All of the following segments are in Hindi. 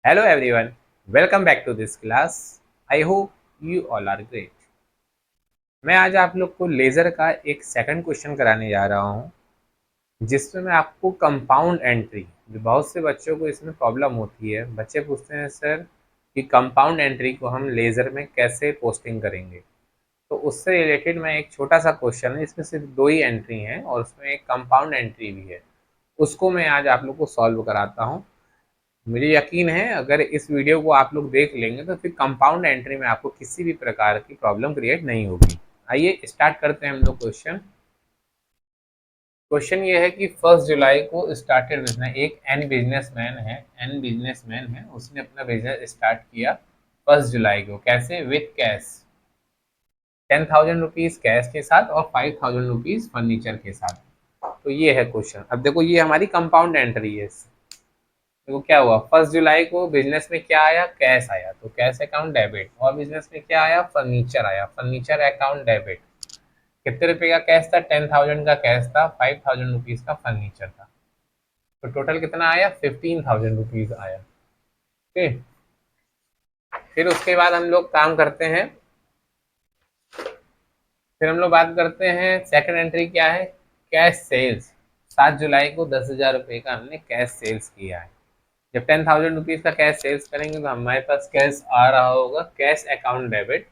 Hello everyone, welcome back to this class. I hope you all are great. मैं आज आप लोग को लेज़र का एक सेकंड क्वेश्चन कराने जा रहा हूँ, जिसमें मैं आपको कंपाउंड एंट्री, जो बहुत से बच्चों को इसमें प्रॉब्लम होती है। बच्चे पूछते हैं सर कि कंपाउंड एंट्री को हम लेज़र में कैसे पोस्टिंग करेंगे। तो उससे रिलेटेड मैं एक छोटा सा क्वेश्चन है, इसमें सिर्फ दो ही एंट्री हैं और उसमें एक कंपाउंड एंट्री भी है, उसको मैं आज आप लोग को सॉल्व कराता हूँ। मुझे यकीन है अगर इस वीडियो को आप लोग देख लेंगे तो फिर कंपाउंड एंट्री में आपको किसी भी प्रकार की प्रॉब्लम क्रिएट नहीं होगी। आइए स्टार्ट करते हैं हम लोग क्वेश्चन। क्वेश्चन ये है कि 1 जुलाई को स्टार्टेड बिजनेस, एक एन बिजनेसमैन है, उसने अपना बिजनेस स्टार्ट किया 1 जुलाई को। कैसे? विथ कैश, 10,000 रुपीज कैश के साथ और 5,000 रुपीज फर्नीचर के साथ। तो ये है क्वेश्चन। अब देखो ये हमारी कंपाउंड एंट्री है। देखो क्या हुआ, 1 जुलाई को बिजनेस में क्या आया? कैश आया, तो कैश अकाउंट डेबिट। और बिजनेस में क्या आया? फर्नीचर आया, फर्नीचर अकाउंट डेबिट। कितने रुपए का कैश था? 10,000 का कैश था, 5,000 रुपीज का फर्नीचर था। तो टोटल कितना आया? 15,000 रुपीज आया। ओके, फिर उसके बाद हम लोग काम करते हैं। फिर हम लोग बात करते हैं सेकंड एंट्री क्या है? Cash sales. 7 जुलाई को 10,000 रुपये का हमने कैश सेल्स किया है। जब 10,000 रुपीज का कैश सेल्स करेंगे तो हमारे पास कैश आ रहा होगा cash account debit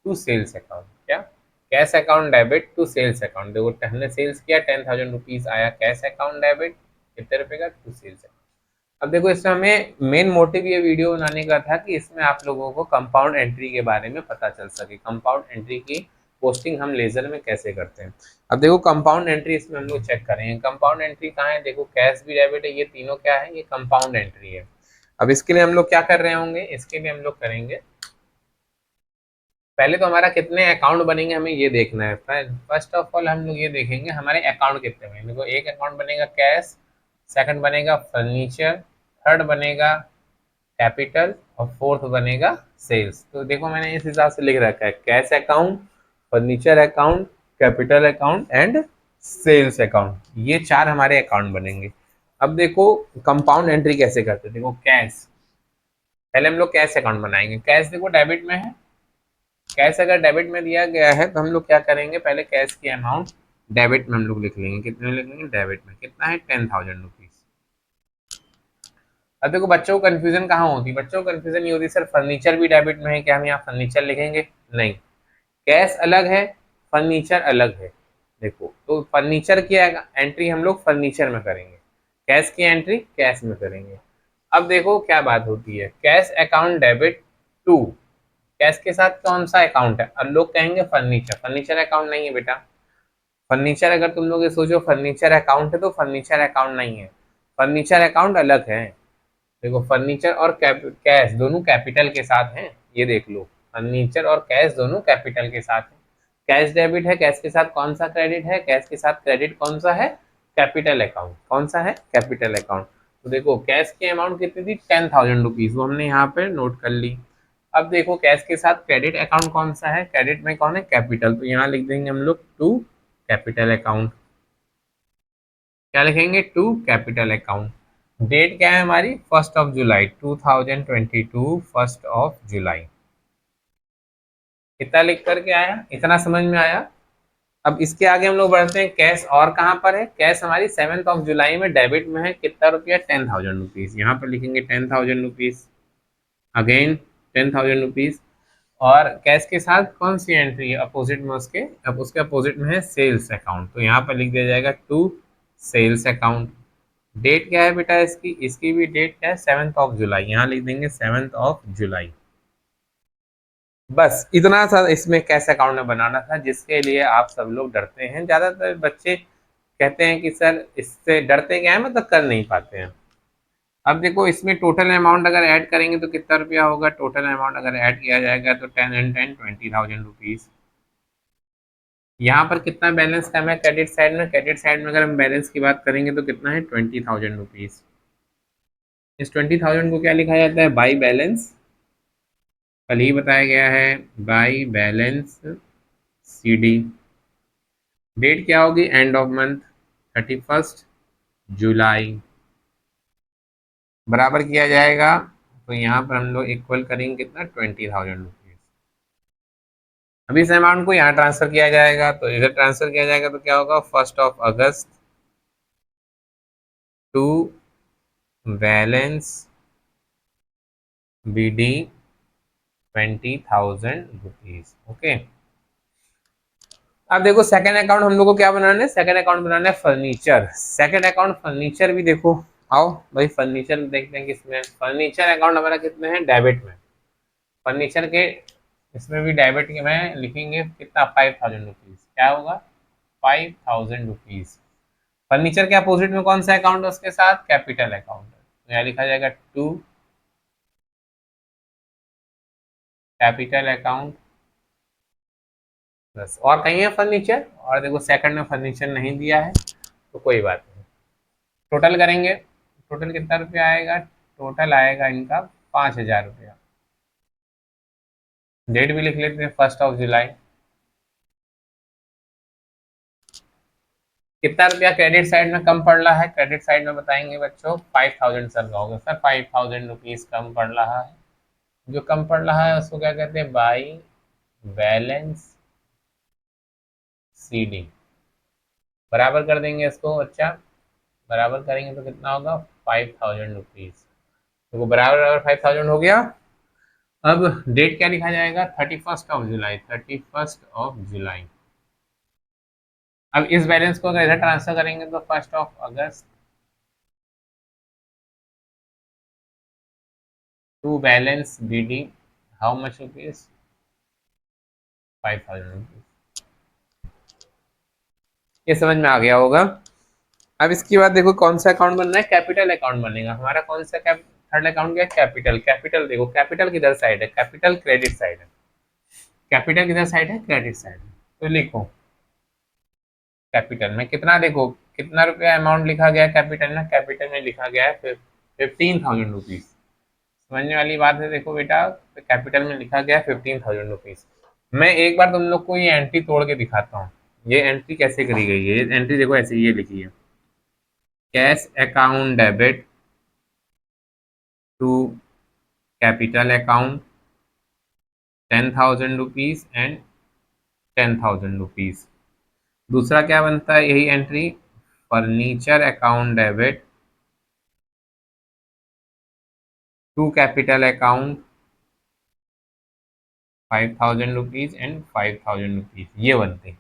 to sales account. क्या? Cash account debit to sales account. देखो हमने सेल्स किया, 10,000 रुपीज आया कैश अकाउंट डेबिट, कितने रुपए का? To sales account. अब देखो इसमें हमें मेन मोटिव ये वीडियो बनाने का था कि इसमें आप लोगों को कंपाउंड एंट्री के बारे में पता चल सके, कंपाउंड एंट्री की पोस्टिंग हम लेजर में कैसे करते हैं। अब देखो कंपाउंड एंट्री इसमें हम लोग चेक करेंगे। कंपाउंड एंट्री कहाँ है? देखो कैश भी डेबिट है, ये तीनों क्या है? ये कंपाउंड एंट्री है। अब इसके लिए हम लोग क्या कर रहे होंगे? इसके लिए हम लोग करेंगे, पहले तो हमारा कितने अकाउंट बनेंगे हमें ये देखना है। फर्स्ट ऑफ ऑल हम लोग ये देखेंगे हमारे अकाउंट कितने बनेंगे। देखो एक अकाउंट बनेगा कैश, सेकंड बनेगा फर्नीचर, थर्ड बनेगा कैपिटल और फोर्थ बनेगा सेल्स। तो देखो मैंने इस हिसाब से लिख रखा है, cash account, furniture account, capital account and sales account. ये चार हमारे अकाउंट बनेंगे। अब देखो कंपाउंड एंट्री कैसे करते हैं। देखो कैश, पहले हम लोग कैश अकाउंट बनाएंगे। कैश देखो डेबिट में है, कैश अगर डेबिट में दिया गया है तो हम लोग क्या करेंगे, पहले कैश की अमाउंट डेबिट में हम लोग लिख लेंगे। कितने में लिखेंगे? डेबिट में। कितना है? 10,000 रुपीज। अब देखो बच्चों को कंफ्यूजन कहाँ होती है? बच्चों को कंफ्यूजन ये होती है सर फर्नीचर भी डेबिट में है, क्या हम यहाँ फर्नीचर लिखेंगे? नहीं, कैश अलग है, फर्नीचर अलग है। देखो तो फर्नीचर की एंट्री हम लोग फर्नीचर में करेंगे, कैश की एंट्री कैश में करेंगे। अब देखो क्या बात होती है, cash account debit to, cash के साथ कौन सा अकाउंट है? अब लोग कहेंगे फर्नीचर, फर्नीचर अकाउंट नहीं है बेटा। फर्नीचर अगर तुम लोग ये सोचो फर्नीचर अकाउंट है तो फर्नीचर अकाउंट नहीं है, फर्नीचर अकाउंट अलग है। देखो फर्नीचर और कैश दोनों कैपिटल के साथ हैं, ये देख लो, फर्नीचर और कैश दोनों कैपिटल के साथ हैं। कैश डेबिट है, कैश के साथ कौन सा क्रेडिट है? कैश के साथ क्रेडिट कौन सा है? Capital account. कौन सा है? Capital account. तो देखो कैश की अमाउंट कितनी थी? 10,000 रुपीज, वो हमने यहाँ पे नोट कर ली। अब देखो कैश के साथ क्रेडिट अकाउंट कौन सा है? क्रेडिट में कौन है? कैपिटल, तो यहाँ लिख देंगे हम लोग टू कैपिटल अकाउंट। क्या लिखेंगे? To capital account. डेट क्या है हमारी? 1 जुलाई 2022, 1 जुलाई। कितना लिख करके आया? इतना समझ में आया? अब इसके आगे हम लोग बढ़ते हैं। कैश और कहाँ पर है? कैश हमारी 7 जुलाई में डेबिट में है, कितना रुपया? 10,000 रुपीज। यहाँ पर लिखेंगे 10,000 रुपीज, अगेन 10,000 रुपीज। और कैश के साथ कौन सी एंट्री है अपोजिट में उसके? अब उसके अपोजिट में है सेल्स अकाउंट, तो यहाँ पर लिख दिया जाएगा टू सेल्स अकाउंट। डेट क्या है बेटा इसकी? इसकी भी डेट क्या है? 7 जुलाई, यहाँ लिख देंगे 7 जुलाई। बस इतना सा इसमें कैश अकाउंट में बनाना था, जिसके लिए आप सब लोग डरते हैं। ज्यादातर बच्चे कहते हैं कि सर इससे डरते क्या है, मतलब कर नहीं पाते हैं। अब देखो इसमें टोटल अमाउंट अगर ऐड करेंगे तो कितना रुपया होगा? टोटल अमाउंट अगर ऐड किया जाएगा तो 10 and 10, 20,000 रुपीज। यहाँ पर कितना बैलेंस कम है क्रेडिट साइड में? क्रेडिट साइड में अगर हम बैलेंस की बात करेंगे तो कितना है? 20,000 रुपीज। इस 20,000 को क्या लिखा जाता है? By balance. कल ही बताया गया है, बाई बैलेंस CD। डेट क्या होगी? एंड ऑफ मंथ, 31 जुलाई, बराबर किया जाएगा तो यहाँ पर हम लोग इक्वल करेंगे कितना 20,000 रुपीज। अभी इस अमाउंट को यहाँ ट्रांसफर किया जाएगा, तो इधर ट्रांसफर किया जाएगा तो क्या होगा 1 अगस्त to balance BD 20,000 rupees. Okay, अब देखो सेकंड अकाउंट हम लोग को क्या बनाना है, सेकंड अकाउंट बनाना है फर्नीचर। सेकंड अकाउंट फर्नीचर भी देखो, आओ भाई फर्नीचर देखते हैं किसमें। फर्नीचर अकाउंट हमारा कितने हैं, डेबिट में। फर्नीचर के इसमें भी डेबिट के में लिखेंगे कितना 5,000 रुपीज। क्या होगा 5,000 रुपीज। फर्नीचर के अपोजिट में कौन सा अकाउंट है उसके साथ, कैपिटल अकाउंट है, तो यहाँ लिखा जाएगा टू कैपिटल अकाउंट बस। और कहीं है फर्नीचर, और देखो सेकंड में फर्नीचर नहीं दिया है तो कोई बात नहीं। टोटल करेंगे, टोटल कितना रुपया आएगा, टोटल आएगा इनका 5,000 रुपया। डेट भी लिख लेते हैं 1 जुलाई। कितना रुपया क्रेडिट साइड में कम पड़ रहा है, क्रेडिट साइड में बताएंगे बच्चों 5,000 सर कहोगे सर 5,000 रुपीज कम पड़ रहा है। जो कम पड़ रहा है उसको क्या कहते हैं, बाई बैलेंस CD। बराबर कर देंगे इसको बच्चा, बराबर करेंगे तो कितना होगा 5,000 रुपीज। तो बराबर बराबर 5,000 हो गया। अब डेट क्या लिखा जाएगा 31 जुलाई, 31 जुलाई। अब इस बैलेंस को अगर इधर ट्रांसफर करेंगे तो 1 अगस्त to balance BD how much rupees 5,000 rupees. ये समझ में आ गया होगा। अब इसके बाद देखो कौन सा अकाउंट बनना है, कैपिटल अकाउंट बनेगा हमारा। कौन सा थर्ड अकाउंट क्या है, कैपिटल। कैपिटल देखो, कैपिटल किधर साइड है, कैपिटल क्रेडिट साइड है। कैपिटल किधर साइड है, क्रेडिट साइड है। तो लिखो कैपिटल में कितना, देखो कितना रुपया अमाउंट लिखा गया है कैपिटल में, कैपिटल में लिखा गया है 15,000 रुपीज। समझने वाली बात है। देखो बेटा तो कैपिटल में लिखा गया है 15,000 रुपीज। मैं एक बार तुम लोग को ये एंट्री तोड़ के दिखाता हूँ। ये एंट्री कैसे करी गई है, ये एंट्री देखो ऐसे ये लिखी है, cash account debit to capital account 10,000 rupees and 10,000 rupees. दूसरा क्या बनता है यही entry, furniture account debit to capital account 5,000 rupees and 5,000 rupees, ये बनते हैं।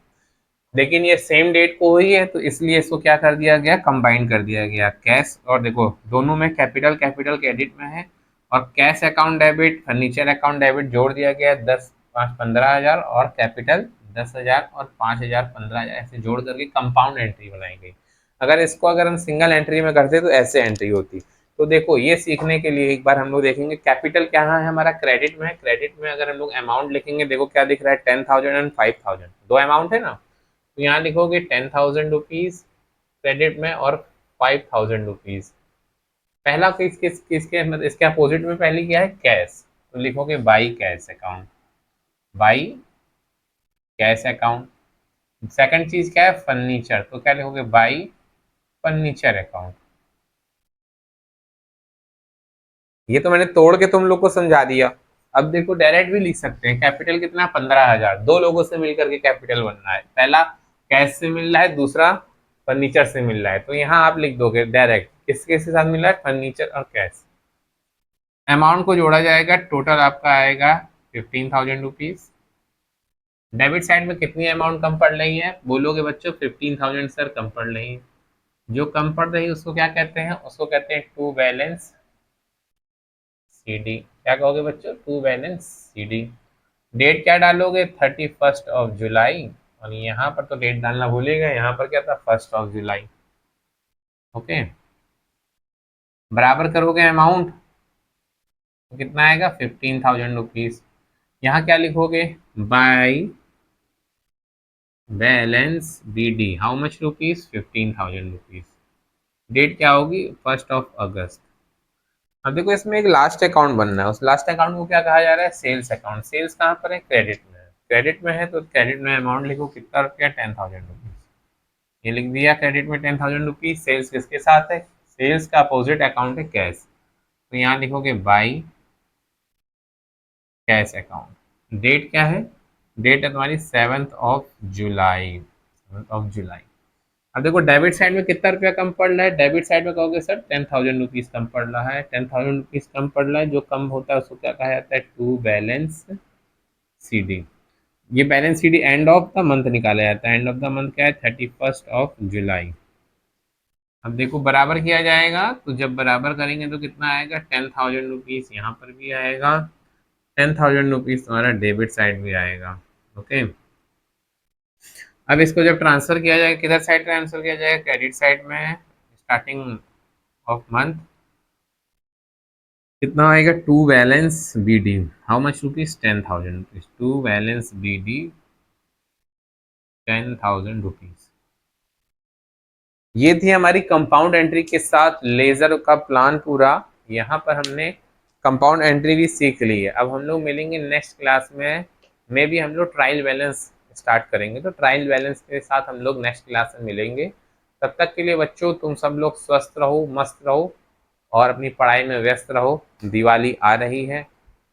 लेकिन ये सेम डेट को हुई है तो इसलिए इसको क्या कर दिया गया, कंबाइन कर दिया गया कैश। और देखो दोनों में कैपिटल कैपिटल क्रेडिट में है, और cash account debit furniture account debit जोड़ दिया गया 10 5 15,000, और कैपिटल 10,000 और 5,000 15,000 ऐसे जोड़ करके कंपाउंड एंट्री बनाई गई। अगर इसको अगर हम सिंगल एंट्री में करते तो ऐसे एंट्री होती। तो देखो ये सीखने के लिए एक बार हम लोग देखेंगे कैपिटल क्या है हमारा, क्रेडिट में है। क्रेडिट में अगर हम लोग अमाउंट लिखेंगे, देखो क्या दिख रहा है 10,000 एंड 5,000, दो अमाउंट है ना। तो यहाँ लिखोगे 10,000 रुपीज क्रेडिट में और 5,000 रुपीज। पहला किसके मतलब इसके अपोजिट में पहले क्या है, कैश। तो लिखोगे by cash account, by cash account. Second चीज क्या है, फर्नीचर, तो क्या लिखोगे बाई फर्नीचर अकाउंट। ये तो मैंने तोड़ के तुम लोग को समझा दिया। अब देखो डायरेक्ट भी लिख सकते हैं, कैपिटल कितना 15,000, दो लोगों से मिलकर के कैपिटल बनना है। पहला कैश से मिल रहा है, दूसरा फर्नीचर से मिल रहा है। तो यहाँ आप लिख दोगे डायरेक्ट किसके साथ मिल रहा है, फर्नीचर और कैश। अमाउंट को जोड़ा जाएगा, टोटल आपका आएगा 15,000 रुपीज। डेबिट साइड में कितनी अमाउंट कम पड़ रही है, बोलोगे बच्चों 15,000 सर कम पड़ रही है। जो कम पड़ रही है उसको क्या कहते हैं, उसको कहते हैं टू बैलेंस CD। क्या कहोगे बच्चों, टू बैलेंस CD। डेट क्या डालोगे 31 जुलाई, और यहाँ पर तो डेट डालना भूलेगा, यहाँ पर क्या था 1 जुलाई। ओके, बराबर करोगे अमाउंट तो कितना आएगा 15,000 रुपीज। यहाँ क्या लिखोगे, by balance BD how much rupees 15,000 rupees. Date क्या होगी 1 अगस्त। अब देखो इसमें एक लास्ट अकाउंट बनना है, उस लास्ट अकाउंट को क्या कहा जा रहा है, सेल्स अकाउंट। सेल्स कहाँ पर है, क्रेडिट में है। क्रेडिट में है तो क्रेडिट में अमाउंट लिखो कितना रुपया 10,000 रुपीज। ये लिख दिया क्रेडिट में 10,000 रुपीज। सेल्स किसके साथ है, सेल्स का अपोजिट अकाउंट है कैश। तो यहाँ लिखोगे बाई कैश अकाउंट। डेट क्या है, डेट है तुम्हारी 7 जुलाई। अब देखो डेबिट साइड में कितना रुपया कम पड़ रहा है, डेबिट साइड में कहोगे सर 10,000 रुपीज कम पड़ रहा है, 10,000 रुपीज कम पड़ रहा है, जो कम होता है उसको क्या कहा जाता है, टू बैलेंस सी डी। ये balance C D end of the month निकाला जाता है, एंड ऑफ द मंथ क्या है, 31 जुलाई। अब देखो बराबर किया जाएगा, तो जब बराबर करेंगे तो कितना आएगा, 10,000 रुपीज यहाँ पर भी आएगा, 10,000 रुपीज तुम्हारा डेबिट साइड भी आएगा। ओके, अब इसको जब ट्रांसफर किया जाएगा, किधर साइड ट्रांसफर किया जाएगा, क्रेडिट साइड में, स्टार्टिंग ऑफ मंथ कितना आएगा, to balance B D, how much rupees, 10,000 rupees, to balance B D 10,000 rupees. ये थी हमारी कंपाउंड एंट्री के साथ लेजर का प्लान पूरा। यहाँ पर हमने कंपाउंड एंट्री भी सीख ली है। अब हम लोग मिलेंगे नेक्स्ट क्लास में भी हम लोग ट्रायल बैलेंस स्टार्ट करेंगे, तो ट्रायल बैलेंस के साथ हम लोग नेक्स्ट क्लास में मिलेंगे। तब तक के लिए बच्चों तुम सब लोग स्वस्थ रहो, मस्त रहो और अपनी पढ़ाई में व्यस्त रहो। दिवाली आ रही है,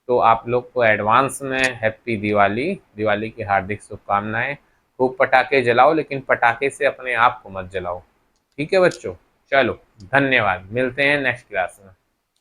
तो आप लोग को एडवांस में हैप्पी दिवाली, दिवाली की हार्दिक शुभकामनाएं। खूब पटाखे जलाओ, लेकिन पटाखे से अपने आप को मत जलाओ। ठीक है बच्चों, चलो धन्यवाद, मिलते हैं नेक्स्ट क्लास में।